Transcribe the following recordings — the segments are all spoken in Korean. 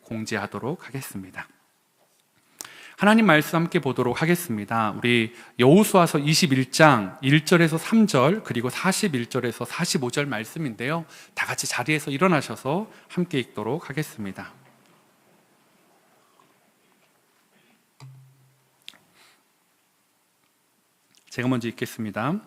공지하도록 하겠습니다. 하나님 말씀 함께 보도록 하겠습니다. 우리 여호수아서 21장 1절에서 3절 그리고 41절에서 45절 말씀인데요, 다 같이 자리에서 일어나셔서 함께 읽도록 하겠습니다. 제가 먼저 읽겠습니다.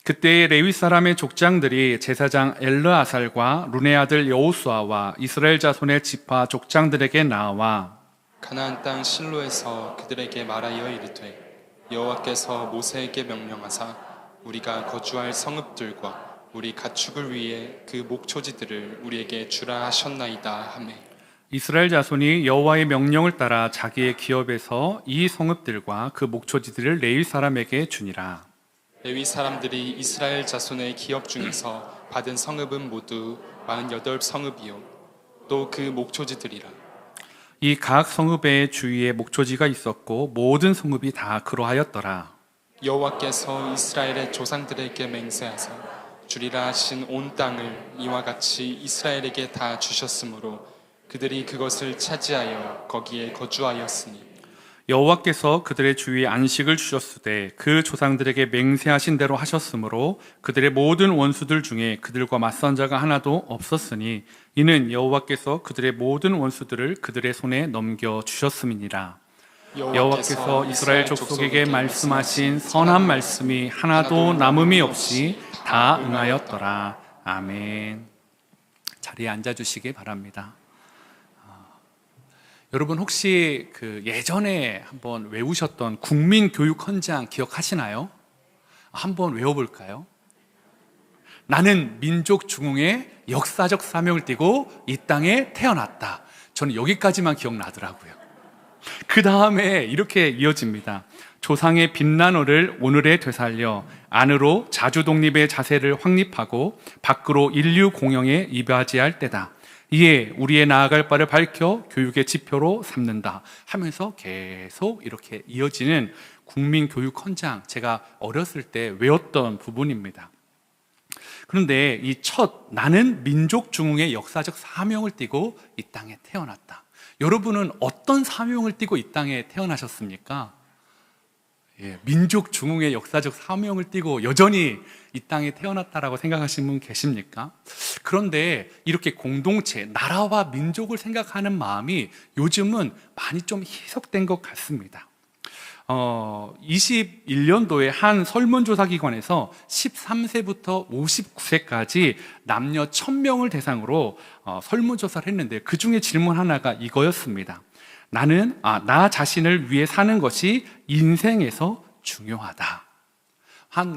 그때 레위 사람의 족장들이 제사장 엘르아살과 룬의 아들 여호수아와 이스라엘 자손의 지파 족장들에게 나와 가나안 땅 실로에서 그들에게 말하여 이르되 여호와께서 모세에게 명령하사 우리가 거주할 성읍들과 우리 가축을 위해 그 목초지들을 우리에게 주라 하셨나이다 하매 이스라엘 자손이 여호와의 명령을 따라 자기의 기업에서 이 성읍들과 그 목초지들을 레위 사람에게 주니라. 레위 사람들이 이스라엘 자손의 기업 중에서 받은 성읍은 모두 48성읍이요 또 그 목초지들이라. 이 각 성읍의 주위에 목초지가 있었고 모든 성읍이 다 그러하였더라. 여호와께서 이스라엘의 조상들에게 맹세하사 주리라 하신 온 땅을 이와 같이 이스라엘에게 다 주셨으므로 그들이 그것을 차지하여 거기에 거주하였으니 여호와께서 그들의 주위에 안식을 주셨으되 그 조상들에게 맹세하신 대로 하셨으므로 그들의 모든 원수들 중에 그들과 맞선 자가 하나도 없었으니 이는 여호와께서 그들의 모든 원수들을 그들의 손에 넘겨 주셨음이니라. 여호와께서 이스라엘 족속에게 말씀하신 선한 말씀이 하나도 남음이 없이 다 응하였더라. 아멘. 자리에 앉아주시기 바랍니다. 여러분 혹시 그 예전에 한번 외우셨던 국민교육 헌장 기억하시나요? 한번 외워볼까요? 나는 민족 중흥의 역사적 사명을 띠고 이 땅에 태어났다. 저는 여기까지만 기억나더라고요. 그 다음에 이렇게 이어집니다. 조상의 빛나노를 오늘에 되살려 안으로 자주 독립의 자세를 확립하고 밖으로 인류 공영에 이바지할 때다. 이에 우리의 나아갈 바를 밝혀 교육의 지표로 삼는다 하면서 계속 이렇게 이어지는 국민교육 헌장, 제가 어렸을 때 외웠던 부분입니다. 그런데 이 첫 나는 민족 중흥의 역사적 사명을 띠고 이 땅에 태어났다. 여러분은 어떤 사명을 띠고 이 땅에 태어나셨습니까? 민족 중흥의 역사적 사명을 띠고 여전히 이 땅에 태어났다라고 생각하시는 분 계십니까? 그런데 이렇게 공동체, 나라와 민족을 생각하는 마음이 요즘은 많이 좀 희석된 것 같습니다. 21년도에 한 설문조사기관에서 13세부터 59세까지 남녀 1000명을 대상으로 설문조사를 했는데 그 중에 질문 하나가 이거였습니다. 나 자신을 위해 사는 것이 인생에서 중요하다.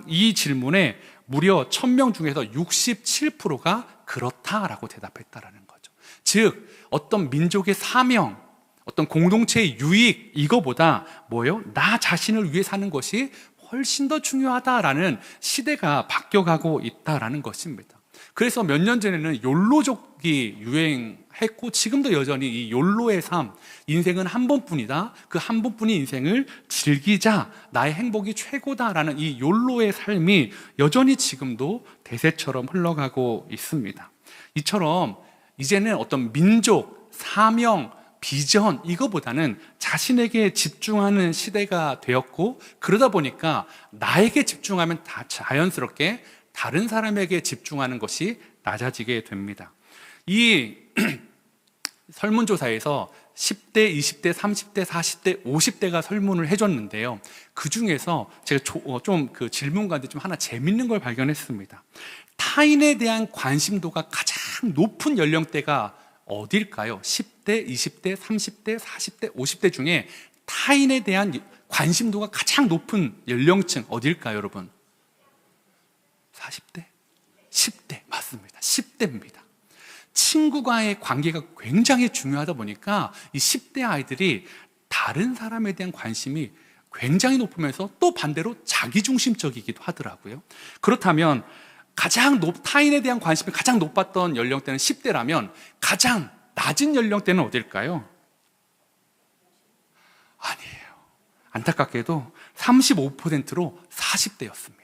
이 질문에 무려 1000명 중에서 67%가 그렇다라고 대답했다라는 거죠. 즉, 어떤 민족의 사명, 어떤 공동체의 유익, 이거보다 뭐예요? 나 자신을 위해 사는 것이 훨씬 더 중요하다라는 시대가 바뀌어가고 있다라는 것입니다. 그래서 몇 년 전에는 욜로족이 유행했고 지금도 여전히 이 욜로의 삶, 인생은 한 번뿐이다, 그 한 번뿐인 인생을 즐기자, 나의 행복이 최고다라는 이 욜로의 삶이 여전히 지금도 대세처럼 흘러가고 있습니다. 이처럼 이제는 어떤 민족, 사명, 비전, 이거보다는 자신에게 집중하는 시대가 되었고, 그러다 보니까 나에게 집중하면 다 자연스럽게 다른 사람에게 집중하는 것이 낮아지게 됩니다. 이 설문조사에서 10대, 20대, 30대, 40대, 50대가 설문을 해줬는데요, 그 중에서 제가 좀 그 질문 가운데 좀 하나 재밌는 걸 발견했습니다. 타인에 대한 관심도가 가장 높은 연령대가 어딜까요? 10대, 20대, 30대, 40대, 50대 중에 타인에 대한 관심도가 가장 높은 연령층 어딜까요, 여러분? 40대? 10대, 맞습니다. 10대입니다. 친구와의 관계가 굉장히 중요하다 보니까 이 10대 아이들이 다른 사람에 대한 관심이 굉장히 높으면서 또 반대로 자기중심적이기도 하더라고요. 그렇다면 타인에 대한 관심이 가장 높았던 연령대는 10대라면 가장 낮은 연령대는 어딜까요? 아니에요. 안타깝게도 35%로 40대였습니다.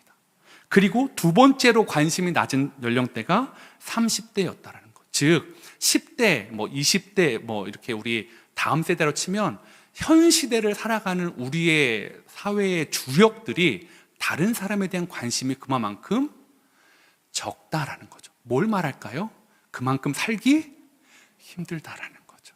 그리고 두 번째로 관심이 낮은 연령대가 30대였다는 것. 즉, 10대, 20대, 이렇게 우리 다음 세대로 치면 현 시대를 살아가는 우리의 사회의 주력들이 다른 사람에 대한 관심이 그만큼 적다라는 거죠. 뭘 말할까요? 그만큼 살기 힘들다라는 거죠.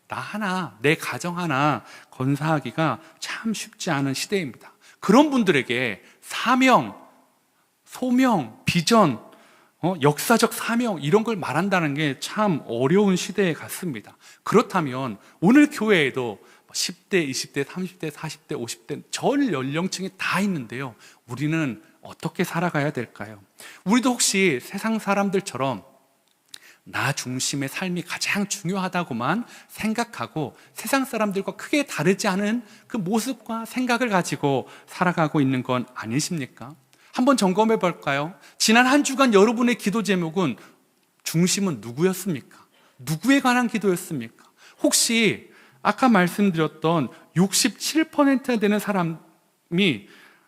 나 하나, 내 가정 하나 건사하기가 참 쉽지 않은 시대입니다. 그런 분들에게 사명, 소명, 비전, 역사적 사명 이런 걸 말한다는 게 참 어려운 시대에 같습니다. 그렇다면 오늘 교회에도 10대, 20대, 30대, 40대, 50대 전 연령층이 다 있는데요. 우리는 어떻게 살아가야 될까요? 우리도 혹시 세상 사람들처럼 나 중심의 삶이 가장 중요하다고만 생각하고 세상 사람들과 크게 다르지 않은 그 모습과 생각을 가지고 살아가고 있는 건 아니십니까? 한번 점검해 볼까요? 지난 한 주간 여러분의 기도 제목은 중심은 누구였습니까? 누구에 관한 기도였습니까? 혹시 아까 말씀드렸던 67%나 되는 사람이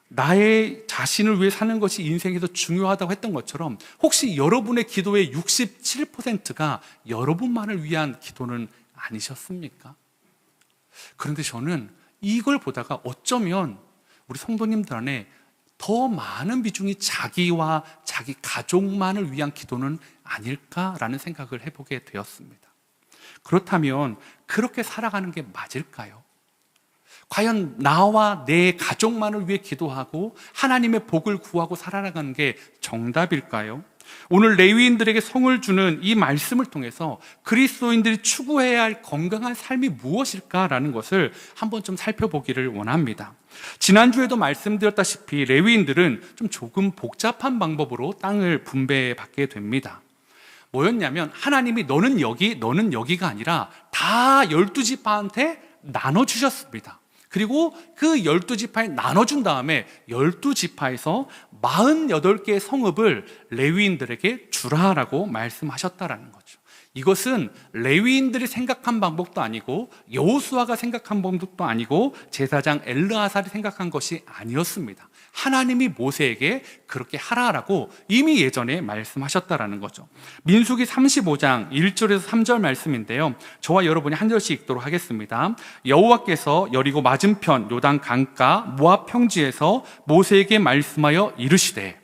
나의 자신을 위해 사는 것이 인생에서 중요하다고 했던 것처럼 혹시 여러분의 기도의 67%가 여러분만을 위한 기도는 아니셨습니까? 그런데 저는 이걸 보다가 어쩌면 우리 성도님들 안에 더 많은 비중이 자기와 자기 가족만을 위한 기도는 아닐까라는 생각을 해보게 되었습니다. 그렇다면 그렇게 살아가는 게 맞을까요? 과연 나와 내 가족만을 위해 기도하고 하나님의 복을 구하고 살아가는 게 정답일까요? 오늘 레위인들에게 성을 주는 이 말씀을 통해서 그리스도인들이 추구해야 할 건강한 삶이 무엇일까라는 것을 한번 좀 살펴보기를 원합니다. 지난주에도 말씀드렸다시피 레위인들은 조금 복잡한 방법으로 땅을 분배받게 됩니다. 뭐였냐면 하나님이 너는 여기, 너는 여기가 아니라 다 12지파한테 나눠주셨습니다. 그리고 그 12지파에 나눠준 다음에 12지파에서 48개의 성읍을 레위인들에게 주라라고 말씀하셨다라는 거죠. 이것은 레위인들이 생각한 방법도 아니고 여호수아가 생각한 방법도 아니고 제사장 엘르아살이 생각한 것이 아니었습니다. 하나님이 모세에게 그렇게 하라라고 이미 예전에 말씀하셨다라는 거죠. 민수기 35장 1절에서 3절 말씀인데요. 저와 여러분이 한 절씩 읽도록 하겠습니다. 여호와께서 여리고 맞은편 요단 강가 모압 평지에서 모세에게 말씀하여 이르시되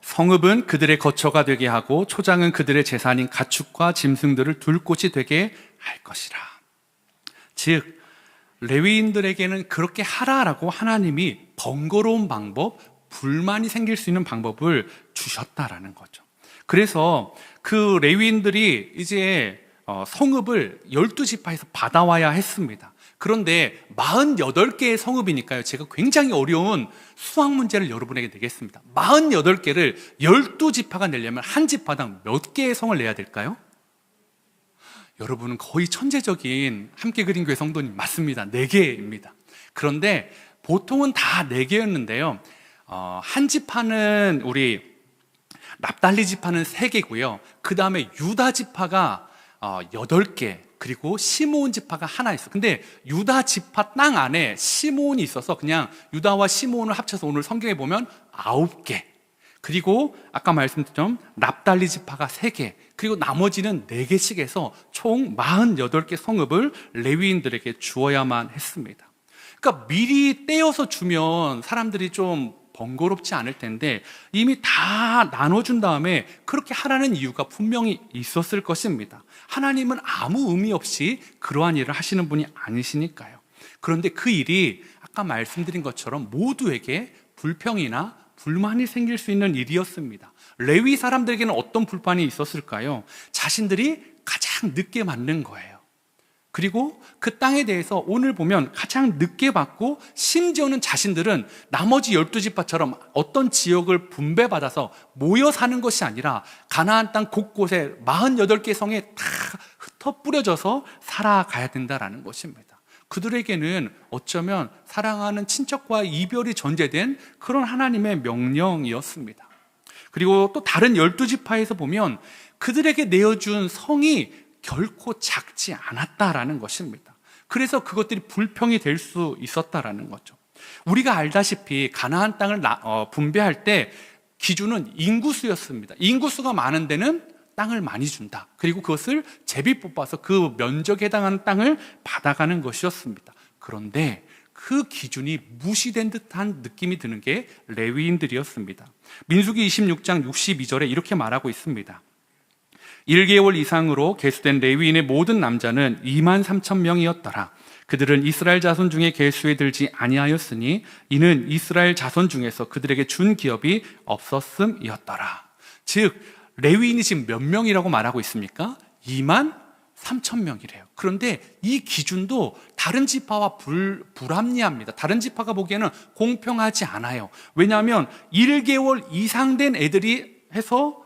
성읍은 그들의 거처가 되게 하고 초장은 그들의 재산인 가축과 짐승들을 둘 곳이 되게 할 것이라. 즉 레위인들에게는 그렇게 하라라고 하나님이 번거로운 방법, 불만이 생길 수 있는 방법을 주셨다라는 거죠. 그래서 그 레위인들이 이제 성읍을 12지파에서 받아와야 했습니다. 그런데 48개의 성읍이니까요. 제가 굉장히 어려운 수학 문제를 여러분에게 내겠습니다. 48개를 12지파가 내려면 한 지파당 몇 개의 성을 내야 될까요? 여러분은 거의 천재적인 함께 그린 교회 성도님 맞습니다. 4개입니다. 그런데 보통은 다 4개였는데요. 한 지파는 우리 납달리 지파는 3개고요. 그 다음에 유다 지파가 8개, 그리고 시므온 지파가 하나 있어. 근데 유다 지파 땅 안에 시므온이 있어서 그냥 유다와 시므온을 합쳐서 오늘 성경에 보면 9개. 그리고 아까 말씀드렸던 납달리 지파가 3개. 그리고 나머지는 4개씩 해서 총 48개 성읍을 레위인들에게 주어야만 했습니다. 그러니까 미리 떼어서 주면 사람들이 좀 번거롭지 않을 텐데 이미 다 나눠준 다음에 그렇게 하라는 이유가 분명히 있었을 것입니다. 하나님은 아무 의미 없이 그러한 일을 하시는 분이 아니시니까요. 그런데 그 일이 아까 말씀드린 것처럼 모두에게 불평이나 불만이 생길 수 있는 일이었습니다. 레위 사람들에게는 어떤 불만이 있었을까요? 자신들이 가장 늦게 만든 거예요. 그리고 그 땅에 대해서 오늘 보면 가장 늦게 받고 심지어는 자신들은 나머지 12지파처럼 어떤 지역을 분배받아서 모여 사는 것이 아니라 가나안 땅 곳곳에 48개 성에 다 흩어 뿌려져서 살아가야 된다라는 것입니다. 그들에게는 어쩌면 사랑하는 친척과 이별이 전제된 그런 하나님의 명령이었습니다. 그리고 또 다른 12지파에서 보면 그들에게 내어준 성이 결코 작지 않았다라는 것입니다. 그래서 그것들이 불평이 될 수 있었다라는 거죠. 우리가 알다시피 가나안 땅을 분배할 때 기준은 인구수였습니다. 인구수가 많은 데는 땅을 많이 준다. 그리고 그것을 제비 뽑아서 그 면적에 해당하는 땅을 받아가는 것이었습니다. 그런데 그 기준이 무시된 듯한 느낌이 드는 게 레위인들이었습니다. 민수기 26장 62절에 이렇게 말하고 있습니다. 1개월 이상으로 계수된 레위인의 모든 남자는 2만 3천 명이었더라. 그들은 이스라엘 자손 중에 계수에 들지 아니하였으니 이는 이스라엘 자손 중에서 그들에게 준 기업이 없었음이었더라. 즉 레위인이 지금 몇 명이라고 말하고 있습니까? 2만 3천 명이래요. 그런데 이 기준도 다른 지파와 불합리합니다. 다른 지파가 보기에는 공평하지 않아요. 왜냐하면 1개월 이상 된 애들이 해서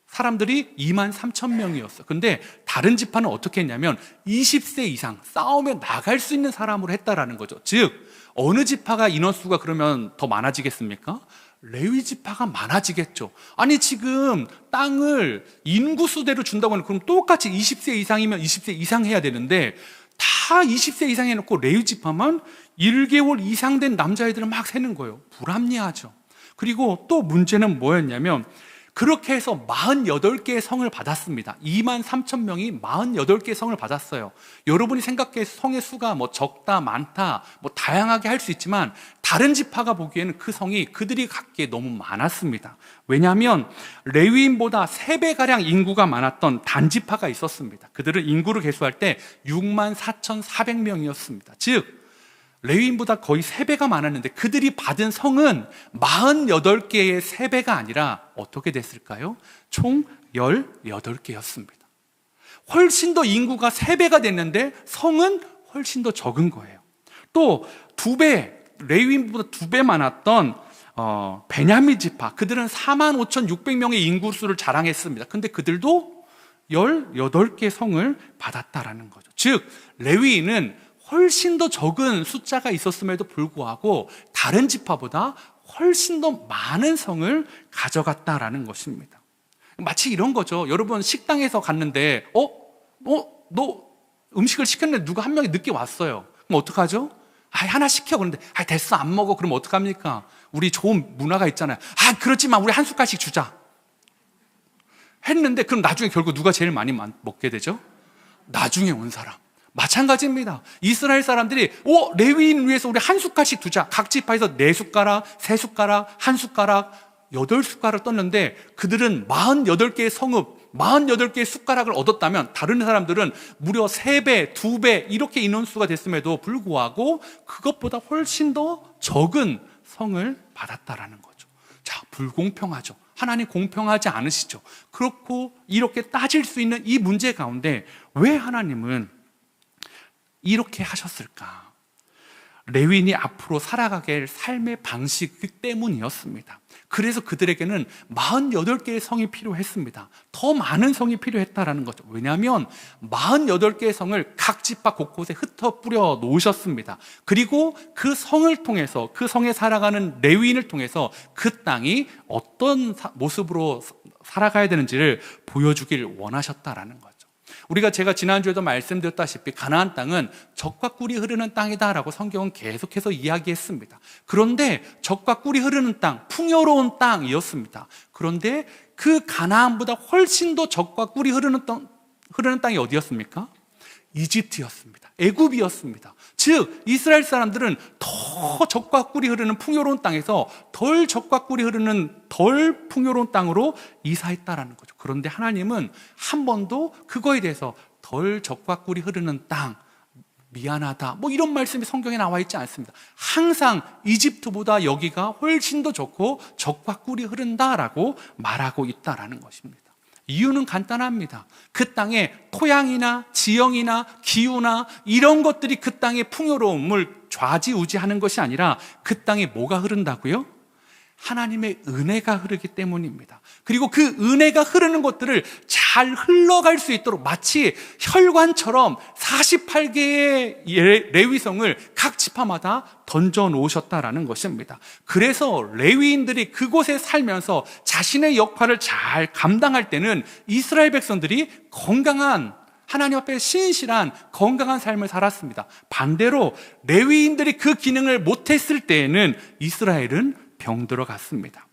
사람들이 2만 3천 명이었어요. 근데 다른 지파는 어떻게 했냐면 20세 이상 싸움에 나갈 수 있는 사람으로 했다라는 거죠. 즉 어느 지파가 인원수가 그러면 더 많아지겠습니까? 레위 지파가 많아지겠죠. 아니 지금 땅을 인구수대로 준다고 하면 그럼 똑같이 20세 이상이면 20세 이상 해야 되는데 다 20세 이상 해놓고 레위 지파만 1개월 이상 된 남자애들을 막 세는 거예요. 불합리하죠. 그리고 또 문제는 뭐였냐면 그렇게 해서 48개의 성을 받았습니다. 2만 3천 명이 48개의 성을 받았어요. 여러분이 생각해 성의 수가 뭐 적다, 많다, 뭐 다양하게 할 수 있지만 다른 지파가 보기에는 그 성이 그들이 갖기에 너무 많았습니다. 왜냐하면 레위인보다 3배가량 인구가 많았던 단지파가 있었습니다. 그들은 인구를 계수할 때 6만 4,400명이었습니다. 즉 레위인보다 거의 3배가 많았는데 그들이 받은 성은 48개의 3배가 아니라 어떻게 됐을까요? 총 18개였습니다. 훨씬 더 인구가 3배가 됐는데 성은 훨씬 더 적은 거예요. 또 2배, 레위인보다 2배 많았던 베냐민 지파, 그들은 45,600명의 인구수를 자랑했습니다. 근데 그들도 18개 성을 받았다라는 거죠. 즉 레위인은 훨씬 더 적은 숫자가 있었음에도 불구하고 다른 지파보다 훨씬 더 많은 성을 가져갔다라는 것입니다. 마치 이런 거죠. 여러분 식당에서 갔는데 너 음식을 시켰는데 누가 한 명이 늦게 왔어요. 그럼 어떡하죠? 하나 시켜. 그런데 됐어 안 먹어. 그럼 어떡합니까? 우리 좋은 문화가 있잖아요. 그렇지만 우리 한 숟갈씩 주자 했는데 그럼 나중에 결국 누가 제일 많이 먹게 되죠? 나중에 온 사람. 마찬가지입니다. 이스라엘 사람들이 레위인 위해서 우리 한 숟갈씩 두자. 각 지파에서 4숟가락, 3숟가락, 한 숟가락, 8숟가락을 떴는데 그들은 48개의 성읍, 48개의 숟가락을 얻었다면 다른 사람들은 무려 3배, 2배 이렇게 인원수가 됐음에도 불구하고 그것보다 훨씬 더 적은 성을 받았다라는 거죠. 자, 불공평하죠. 하나님 공평하지 않으시죠. 그렇고 이렇게 따질 수 있는 이 문제 가운데 왜 하나님은 이렇게 하셨을까? 레위인이 앞으로 살아가게 할 삶의 방식 때문이었습니다. 그래서 그들에게는 48개의 성이 필요했습니다. 더 많은 성이 필요했다라는 거죠. 왜냐하면 48개의 성을 각 지파 곳곳에 흩어 뿌려 놓으셨습니다. 그리고 그 성을 통해서 그 성에 살아가는 레위인을 통해서 그 땅이 어떤 모습으로 살아가야 되는지를 보여주길 원하셨다라는 거죠. 제가 지난주에도 말씀드렸다시피 가나안 땅은 젖과 꿀이 흐르는 땅이다라고 성경은 계속해서 이야기했습니다. 그런데 젖과 꿀이 흐르는 땅, 풍요로운 땅이었습니다. 그런데 그 가나안보다 훨씬 더 젖과 꿀이 흐르는 땅이 어디였습니까? 이집트였습니다. 애굽이었습니다. 즉 이스라엘 사람들은 더 젖과 꿀이 흐르는 풍요로운 땅에서 덜 젖과 꿀이 흐르는 덜 풍요로운 땅으로 이사했다라는 거죠. 그런데 하나님은 한 번도 그거에 대해서 덜 젖과 꿀이 흐르는 땅, 미안하다 이런 말씀이 성경에 나와 있지 않습니다. 항상 이집트보다 여기가 훨씬 더 좋고 젖과 꿀이 흐른다라고 말하고 있다라는 것입니다. 이유는 간단합니다. 그 땅의 토양이나 지형이나 기후나 이런 것들이 그 땅의 풍요로움을 좌지우지하는 것이 아니라 그 땅에 뭐가 흐른다고요? 하나님의 은혜가 흐르기 때문입니다. 그리고 그 은혜가 흐르는 것들을 잘 흘러갈 수 있도록 마치 혈관처럼 48개의 레위성을 각 지파마다 던져 놓으셨다라는 것입니다. 그래서 레위인들이 그곳에 살면서 자신의 역할을 잘 감당할 때는 이스라엘 백성들이 건강한 하나님 앞에 신실한 건강한 삶을 살았습니다. 반대로 레위인들이 그 기능을 못했을 때에는 이스라엘은 병들어 갔습니다.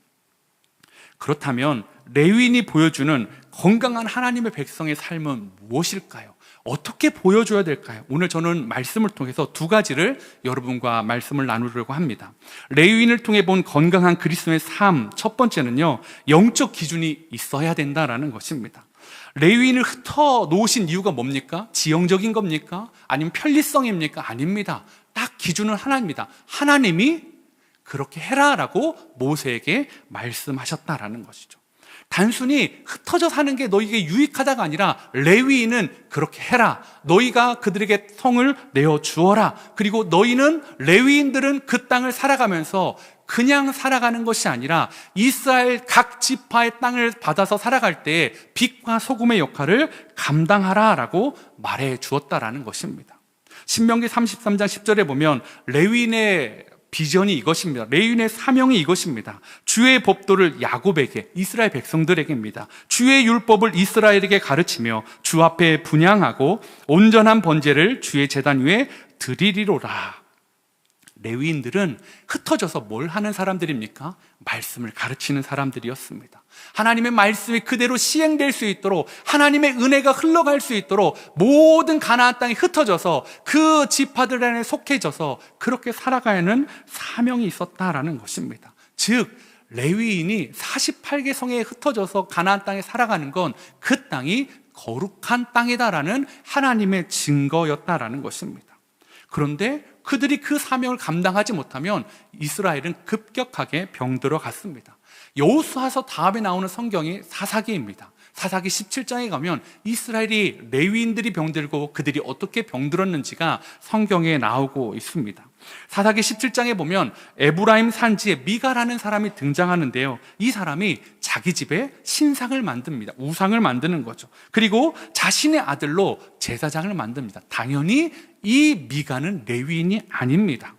그렇다면 레위인이 보여주는 건강한 하나님의 백성의 삶은 무엇일까요? 어떻게 보여줘야 될까요? 오늘 저는 말씀을 통해서 두 가지를 여러분과 말씀을 나누려고 합니다. 레위인을 통해 본 건강한 그리스도의 삶, 첫 번째는요, 영적 기준이 있어야 된다라는 것입니다. 레위인을 흩어 놓으신 이유가 뭡니까? 지형적인 겁니까? 아니면 편리성입니까? 아닙니다. 딱 기준은 하나입니다. 하나님이 그렇게 해라라고 모세에게 말씀하셨다라는 것이죠. 단순히 흩어져 사는 게 너희에게 유익하다가 아니라 레위인은 그렇게 해라. 너희가 그들에게 성을 내어 주어라. 그리고 너희는 레위인들은 그 땅을 살아가면서 그냥 살아가는 것이 아니라 이스라엘 각 지파의 땅을 받아서 살아갈 때 빛과 소금의 역할을 감당하라라고 말해 주었다라는 것입니다. 신명기 33장 10절에 보면 레위인의 비전이 이것입니다. 레위인의 사명이 이것입니다. 주의 법도를 야곱에게, 이스라엘 백성들에게입니다. 주의 율법을 이스라엘에게 가르치며 주 앞에 분향하고 온전한 번제를 주의 제단 위에 드리리로라. 레위인들은 흩어져서 뭘 하는 사람들입니까? 말씀을 가르치는 사람들이었습니다. 하나님의 말씀이 그대로 시행될 수 있도록, 하나님의 은혜가 흘러갈 수 있도록 모든 가나안 땅이 흩어져서 그 지파들 안에 속해져서 그렇게 살아가야 하는 사명이 있었다라는 것입니다. 즉 레위인이 48개 성에 흩어져서 가나안 땅에 살아가는 건 그 땅이 거룩한 땅이다라는 하나님의 증거였다라는 것입니다. 그런데 그들이 그 사명을 감당하지 못하면 이스라엘은 급격하게 병들어 갔습니다. 여호수아서 다음에 나오는 성경이 사사기입니다. 사사기 17장에 가면 이스라엘이 레위인들이 병들고 그들이 어떻게 병들었는지가 성경에 나오고 있습니다. 사사기 17장에 보면 에브라임 산지에 미가라는 사람이 등장하는데요. 이 사람이 자기 집에 신상을 만듭니다. 우상을 만드는 거죠. 그리고 자신의 아들로 제사장을 만듭니다. 당연히 이 미가는 레위인이 아닙니다.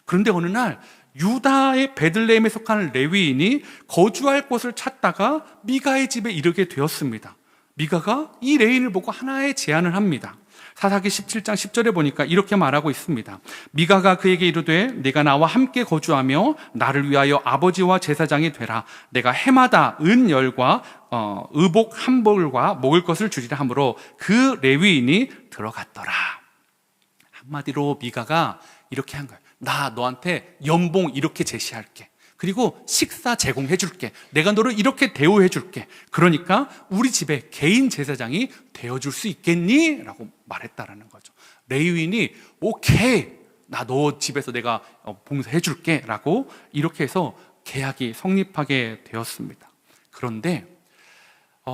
그런데 어느 날 유다의 베들레헴에 속하는 레위인이 거주할 곳을 찾다가 미가의 집에 이르게 되었습니다. 미가가 이 레위인을 보고 하나의 제안을 합니다. 사사기 17장 10절에 보니까 이렇게 말하고 있습니다. 미가가 그에게 이르되 네가 나와 함께 거주하며 나를 위하여 아버지와 제사장이 되라. 내가 해마다 은열과 의복 한 벌과 먹을 것을 주리라 하므로 그 레위인이 들어갔더라. 한마디로 미가가 이렇게 한 거예요. 나 너한테 연봉 이렇게 제시할게. 그리고 식사 제공해 줄게. 내가 너를 이렇게 대우해 줄게. 그러니까 우리 집에 개인 제사장이 되어줄 수 있겠니? 라고 말했다라는 거죠. 레위인이 오케이, 나 너 집에서 내가 봉사해 줄게 라고 이렇게 해서 계약이 성립하게 되었습니다. 그런데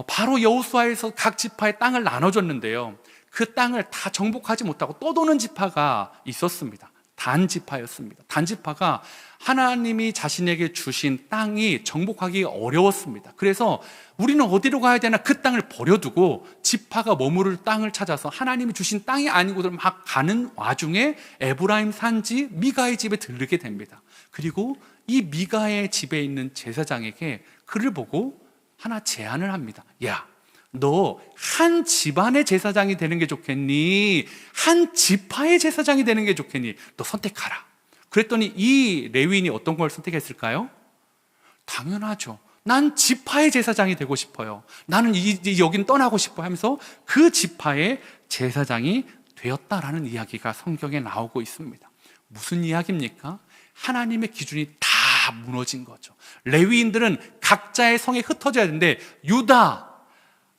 바로 여호수아에서 각 지파의 땅을 나눠줬는데요, 그 땅을 다 정복하지 못하고 떠도는 지파가 있었습니다. 단 지파였습니다. 단 지파가 하나님이 자신에게 주신 땅이 정복하기 어려웠습니다. 그래서 우리는 어디로 가야 되나 그 땅을 버려두고 지파가 머무를 땅을 찾아서 하나님이 주신 땅이 아니고들 막 가는 와중에 에브라임 산지 미가의 집에 들르게 됩니다. 그리고 이 미가의 집에 있는 제사장에게 그를 보고 하나 제안을 합니다. 야, 너 한 집안의 제사장이 되는 게 좋겠니? 한 지파의 제사장이 되는 게 좋겠니? 너 선택하라. 그랬더니 이 레위인이 어떤 걸 선택했을까요? 당연하죠. 난 지파의 제사장이 되고 싶어요. 나는 여긴 떠나고 싶어 하면서 그 지파의 제사장이 되었다라는 이야기가 성경에 나오고 있습니다. 무슨 이야기입니까? 하나님의 기준이 다 무너진 거죠. 레위인들은 각자의 성에 흩어져야 되는데 유다,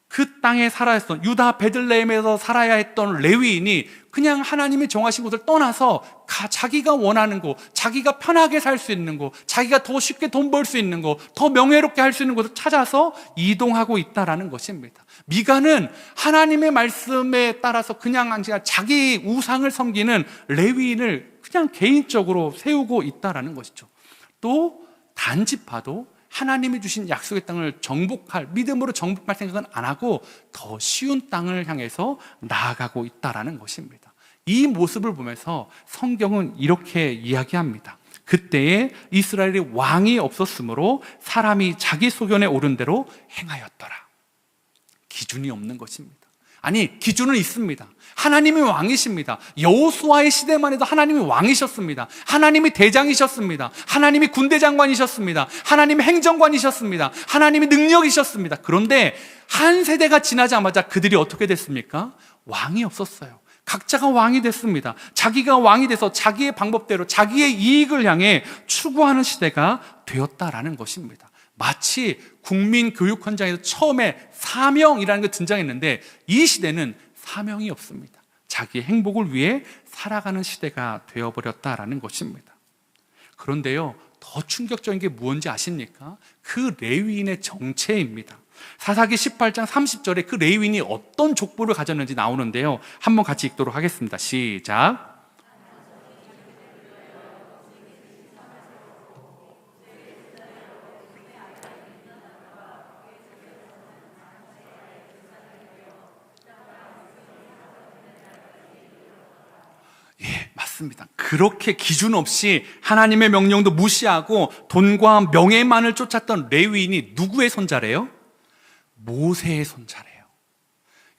그 땅에 살아야 했던, 유다 베들레헴에서 살아야 했던 레위인이 그냥 하나님이 정하신 곳을 떠나서 자기가 원하는 곳, 자기가 편하게 살 수 있는 곳, 자기가 더 쉽게 돈 벌 수 있는 곳, 더 명예롭게 할 수 있는 곳을 찾아서 이동하고 있다라는 것입니다. 미가는 하나님의 말씀에 따라서 그냥 자기 우상을 섬기는 레위인을 그냥 개인적으로 세우고 있다라는 것이죠. 또 단지파도 하나님이 주신 약속의 땅을 믿음으로 정복할 생각은 안 하고 더 쉬운 땅을 향해서 나아가고 있다라는 것입니다. 이 모습을 보면서 성경은 이렇게 이야기합니다. 그때에 이스라엘에 왕이 없었으므로 사람이 자기 소견에 오른 대로 행하였더라. 기준이 없는 것입니다. 아니, 기준은 있습니다. 하나님이 왕이십니다. 여호수아의 시대만 해도 하나님이 왕이셨습니다. 하나님이 대장이셨습니다. 하나님이 군대 장관이셨습니다. 하나님이 행정관이셨습니다. 하나님이 능력이셨습니다. 그런데 한 세대가 지나자마자 그들이 어떻게 됐습니까? 왕이 없었어요. 각자가 왕이 됐습니다. 자기가 왕이 돼서 자기의 방법대로 자기의 이익을 향해 추구하는 시대가 되었다라는 것입니다. 마치 국민 교육 현장에서 처음에 사명이라는 게 등장했는데 이 시대는 사명이 없습니다. 자기의 행복을 위해 살아가는 시대가 되어버렸다라는 것입니다. 그런데요, 더 충격적인 게 무엇인지 아십니까? 그 레위인의 정체입니다. 사사기 18장 30절에 그 레위인이 어떤 족보를 가졌는지 나오는데요, 한번 같이 읽도록 하겠습니다. 시작. 예, 맞습니다. 그렇게 기준 없이 하나님의 명령도 무시하고 돈과 명예만을 쫓았던 레위인이 누구의 손자래요? 모세의 손자래요.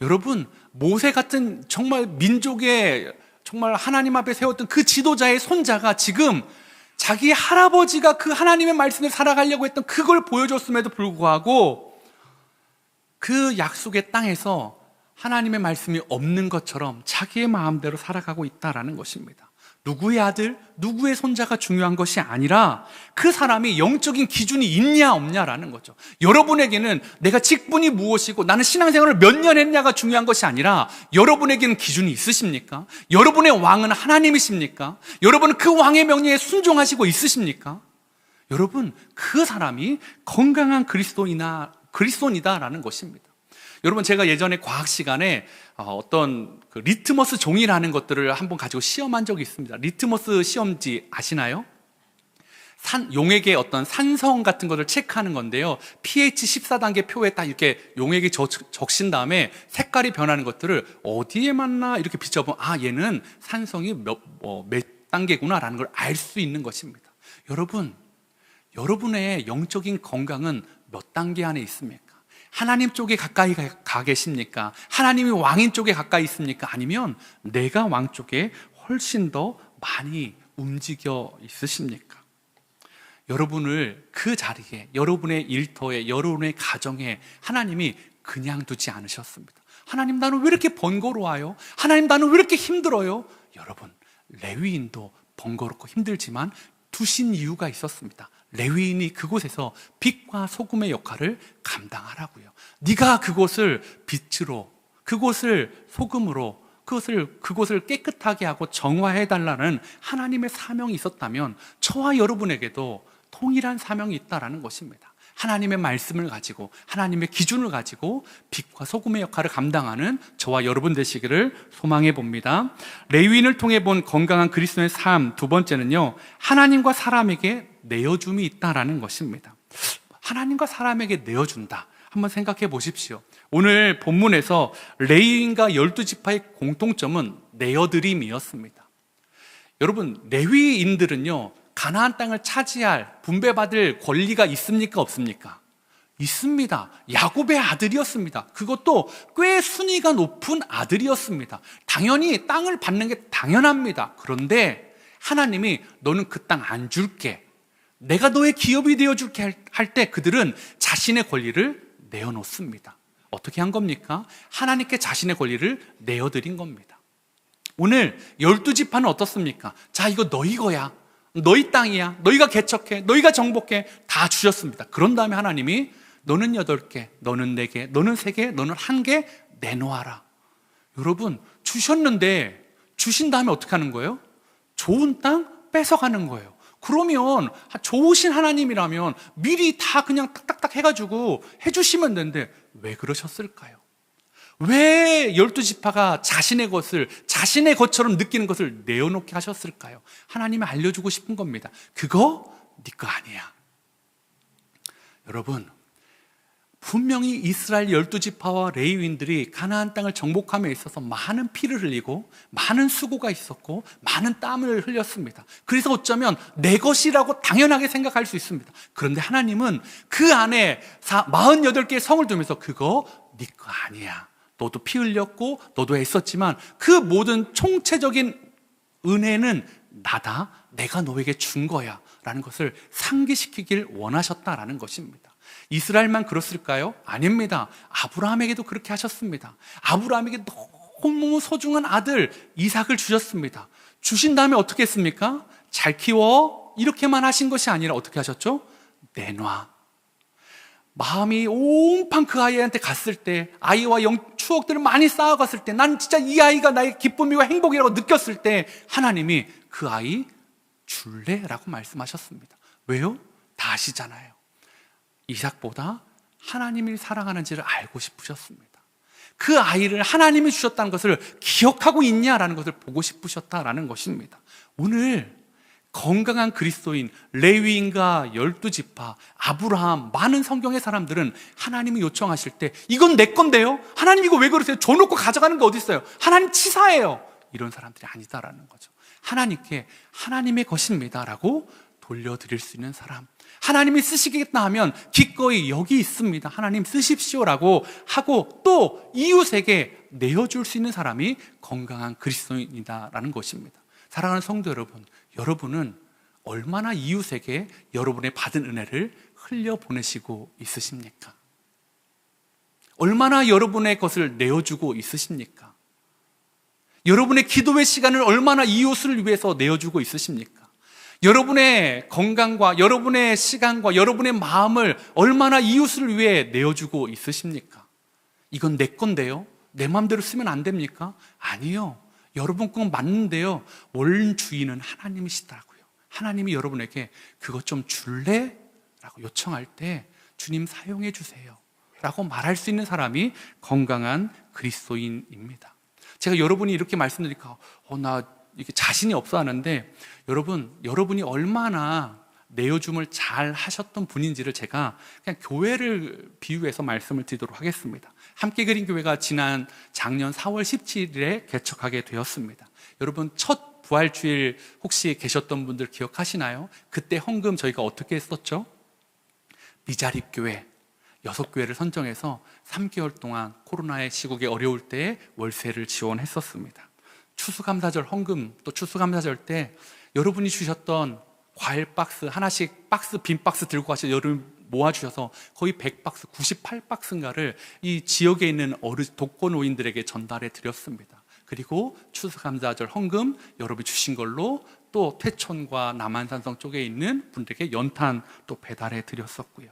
여러분, 모세 같은 정말 민족의 정말 하나님 앞에 세웠던 그 지도자의 손자가 지금 자기 할아버지가 그 하나님의 말씀을 살아가려고 했던 그걸 보여줬음에도 불구하고 그 약속의 땅에서 하나님의 말씀이 없는 것처럼 자기의 마음대로 살아가고 있다라는 것입니다. 누구의 아들, 누구의 손자가 중요한 것이 아니라 그 사람이 영적인 기준이 있냐 없냐라는 거죠. 여러분에게는 내가 직분이 무엇이고 나는 신앙생활을 몇 년 했냐가 중요한 것이 아니라 여러분에게는 기준이 있으십니까? 여러분의 왕은 하나님이십니까? 여러분은 그 왕의 명령에 순종하시고 있으십니까? 여러분, 그 사람이 건강한 그리스도인이다라는 것입니다. 여러분, 제가 예전에 과학 시간에 어떤 그 리트머스 종이라는 것들을 한번 가지고 시험한 적이 있습니다. 리트머스 시험지 아시나요? 용액의 어떤 산성 같은 것을 체크하는 건데요, pH 14단계 표에 딱 이렇게 용액이 적신 다음에 색깔이 변하는 것들을 어디에 맞나 이렇게 비춰보면 얘는 산성이 몇 단계구나라는 걸 알 수 있는 것입니다. 여러분, 여러분의 영적인 건강은 몇 단계 안에 있습니까? 하나님 쪽에 가까이 가 계십니까? 하나님이 왕인 쪽에 가까이 있습니까? 아니면 내가 왕 쪽에 훨씬 더 많이 움직여 있으십니까? 여러분을 그 자리에, 여러분의 일터에, 여러분의 가정에 하나님이 그냥 두지 않으셨습니다. 하나님, 나는 왜 이렇게 번거로워요? 하나님, 나는 왜 이렇게 힘들어요? 여러분, 레위인도 번거롭고 힘들지만 두신 이유가 있었습니다. 레위인이 그곳에서 빛과 소금의 역할을 감당하라고요. 네가 그곳을 빛으로, 그곳을 소금으로, 그곳을 깨끗하게 하고 정화해달라는 하나님의 사명이 있었다면 저와 여러분에게도 동일한 사명이 있다라는 것입니다. 하나님의 말씀을 가지고, 하나님의 기준을 가지고 빛과 소금의 역할을 감당하는 저와 여러분 되시기를 소망해 봅니다. 레위인을 통해 본 건강한 그리스도의 삶, 두 번째는요, 하나님과 사람에게 내어줌이 있다라는 것입니다. 하나님과 사람에게 내어준다. 한번 생각해 보십시오. 오늘 본문에서 레위인과 12지파의 공통점은 내어드림이었습니다. 여러분, 레위인들은요, 가나안 땅을 차지할, 분배받을 권리가 있습니까? 없습니까? 있습니다. 야곱의 아들이었습니다. 그것도 꽤 순위가 높은 아들이었습니다. 당연히 땅을 받는 게 당연합니다. 그런데 하나님이 너는 그 땅 안 줄게, 내가 너의 기업이 되어줄게 할 때 그들은 자신의 권리를 내어놓습니다. 어떻게 한 겁니까? 하나님께 자신의 권리를 내어드린 겁니다. 오늘 12지파는 어떻습니까? 자, 이거 너희 거야, 너희 땅이야, 너희가 개척해, 너희가 정복해, 다 주셨습니다. 그런 다음에 하나님이 너는 8개, 너는 4개, 너는 3개, 너는 1개 내놓아라. 여러분, 주셨는데 주신 다음에 어떻게 하는 거예요? 좋은 땅 뺏어가는 거예요. 그러면 좋으신 하나님이라면 미리 다 그냥 딱딱딱 해가지고 해주시면 되는데 왜 그러셨을까요? 왜 12지파가 자신의 것을, 자신의 것처럼 느끼는 것을 내어놓게 하셨을까요? 하나님이 알려주고 싶은 겁니다. 그거 네 거 아니야. 여러분, 분명히 이스라엘 12지파와 레위인들이 가나안 땅을 정복함에 있어서 많은 피를 흘리고 많은 수고가 있었고 많은 땀을 흘렸습니다. 그래서 어쩌면 내 것이라고 당연하게 생각할 수 있습니다. 그런데 하나님은 그 안에 48개의 성을 두면서 그거 네 거 아니야, 너도 피 흘렸고 너도 애썼지만 그 모든 총체적인 은혜는 나다. 내가 너에게 준 거야 라는 것을 상기시키길 원하셨다라는 것입니다. 이스라엘만 그렇을까요? 아닙니다. 아브라함에게도 그렇게 하셨습니다. 아브라함에게 너무 소중한 아들 이삭을 주셨습니다. 주신 다음에 어떻게 했습니까? 잘 키워 이렇게만 하신 것이 아니라 어떻게 하셨죠? 내놔. 마음이 온판 그 아이한테 갔을 때, 아이와 추억들을 많이 쌓아갔을 때, 난 진짜 이 아이가 나의 기쁨이고 행복이라고 느꼈을 때 하나님이 그 아이 줄래? 라고 말씀하셨습니다. 왜요? 다 아시잖아요. 이삭보다 하나님이 사랑하는지를 알고 싶으셨습니다. 그 아이를 하나님이 주셨다는 것을 기억하고 있냐라는 것을 보고 싶으셨다라는 것입니다. 오늘 건강한 그리스도인, 레위인과 12지파, 아브라함, 많은 성경의 사람들은 하나님이 요청하실 때 이건 내 건데요? 하나님 이거 왜 그러세요? 줘놓고 가져가는 게 어디 있어요? 하나님 치사해요. 이런 사람들이 아니다라는 거죠. 하나님께 하나님의 것입니다라고 돌려드릴 수 있는 사람, 하나님이 쓰시겠다 하면 기꺼이 여기 있습니다, 하나님 쓰십시오라고 하고 또 이웃에게 내어줄 수 있는 사람이 건강한 그리스도인이다라는 것입니다. 사랑하는 성도 여러분, 여러분은 얼마나 이웃에게 여러분의 받은 은혜를 흘려보내시고 있으십니까? 얼마나 여러분의 것을 내어주고 있으십니까? 여러분의 기도의 시간을 얼마나 이웃을 위해서 내어주고 있으십니까? 여러분의 건강과 여러분의 시간과 여러분의 마음을 얼마나 이웃을 위해 내어주고 있으십니까? 이건 내 건데요? 내 마음대로 쓰면 안 됩니까? 아니요. 여러분 건 맞는데요, 원주인은 하나님이시더라고요. 하나님이 여러분에게 그것 좀 줄래? 라고 요청할 때 주님 사용해 주세요 라고 말할 수 있는 사람이 건강한 그리스도인입니다. 제가 여러분이 이렇게 말씀드리니까 나 이렇게 자신이 없어 하는데, 여러분이 얼마나 내어줌을 잘 하셨던 분인지를 제가 그냥 교회를 비유해서 말씀을 드리도록 하겠습니다. 함께 그린 교회가 지난 작년 4월 17일에 개척하게 되었습니다. 여러분 첫 부활주일 혹시 계셨던 분들 기억하시나요? 그때 헌금 저희가 어떻게 했었죠? 미자립 교회 6교회를 선정해서 3개월 동안 코로나의 시국에 어려울 때에 월세를 지원했었습니다. 추수감사절 헌금, 또 추수감사절 때 여러분이 주셨던 과일 박스 하나씩 빈 박스 들고 가셔서 여러분 모아주셔서 거의 100박스, 98박스인가를 이 지역에 있는 독거노인들에게 전달해 드렸습니다. 그리고 추수감사절 헌금 여러분이 주신 걸로 또 퇴촌과 남한산성 쪽에 있는 분들에게 연탄 또 배달해 드렸었고요.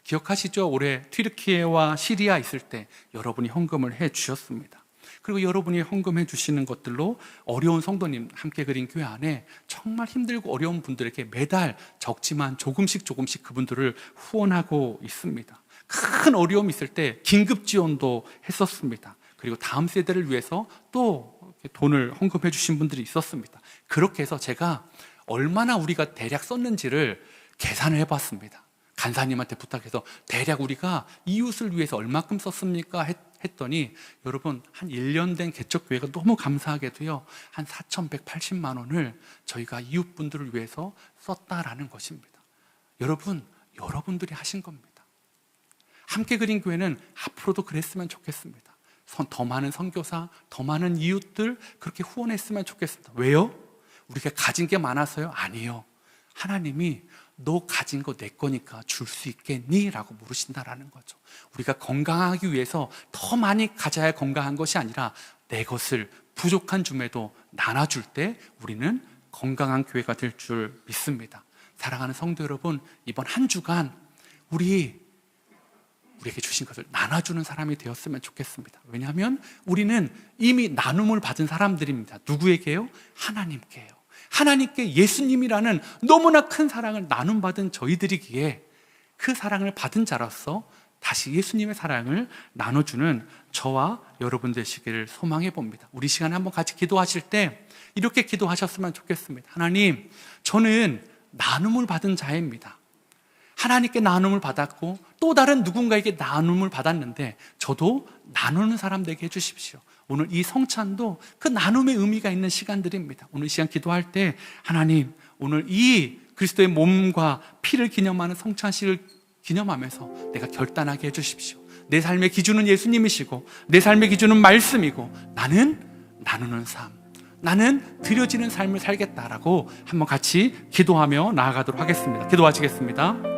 기억하시죠? 올해 튀르키예와 시리아 있을 때 여러분이 헌금을 해 주셨습니다. 그리고 여러분이 헌금해 주시는 것들로 어려운 성도님, 함께 그린 교회 안에 정말 힘들고 어려운 분들에게 매달 적지만 조금씩 그분들을 후원하고 있습니다. 큰 어려움이 있을 때 긴급 지원도 했었습니다. 그리고 다음 세대를 위해서 또 돈을 헌금해 주신 분들이 있었습니다. 그렇게 해서 제가 얼마나 우리가 대략 썼는지를 계산을 해봤습니다. 간사님한테 부탁해서 대략 우리가 이웃을 위해서 얼마큼 썼습니까? 했더니 여러분 한 1년 된 개척교회가 너무 감사하게도요, 한 4,180만 원을 저희가 이웃분들을 위해서 썼다라는 것입니다. 여러분들이 하신 겁니다. 함께 그린 교회는 앞으로도 그랬으면 좋겠습니다. 더 많은 선교사, 더 많은 이웃들 그렇게 후원했으면 좋겠습니다. 왜요? 우리가 가진 게 많아서요? 아니요. 하나님이 너 가진 거 내 거니까 줄 수 있겠니? 라고 물으신다라는 거죠. 우리가 건강하기 위해서 더 많이 가져야 건강한 것이 아니라 내 것을 부족한 줌에도 나눠줄 때 우리는 건강한 교회가 될 줄 믿습니다. 사랑하는 성도 여러분, 이번 한 주간 우리에게 주신 것을 나눠주는 사람이 되었으면 좋겠습니다. 왜냐하면 우리는 이미 나눔을 받은 사람들입니다. 누구에게요? 하나님께요. 하나님께 예수님이라는 너무나 큰 사랑을 나눔받은 저희들이기에 그 사랑을 받은 자로서 다시 예수님의 사랑을 나눠주는 저와 여러분 되시기를 소망해 봅니다. 우리 시간에 한번 같이 기도하실 때 이렇게 기도하셨으면 좋겠습니다. 하나님, 저는 나눔을 받은 자입니다. 하나님께 나눔을 받았고 또 다른 누군가에게 나눔을 받았는데 저도 나누는 사람 되게 해주십시오. 오늘 이 성찬도 그 나눔의 의미가 있는 시간들입니다. 오늘 시간 기도할 때 하나님, 오늘 이 그리스도의 몸과 피를 기념하는 성찬식을 기념하면서 내가 결단하게 해주십시오. 내 삶의 기준은 예수님이시고 내 삶의 기준은 말씀이고 나는 나누는 삶, 나는 드려지는 삶을 살겠다라고 한번 같이 기도하며 나아가도록 하겠습니다. 기도하시겠습니다.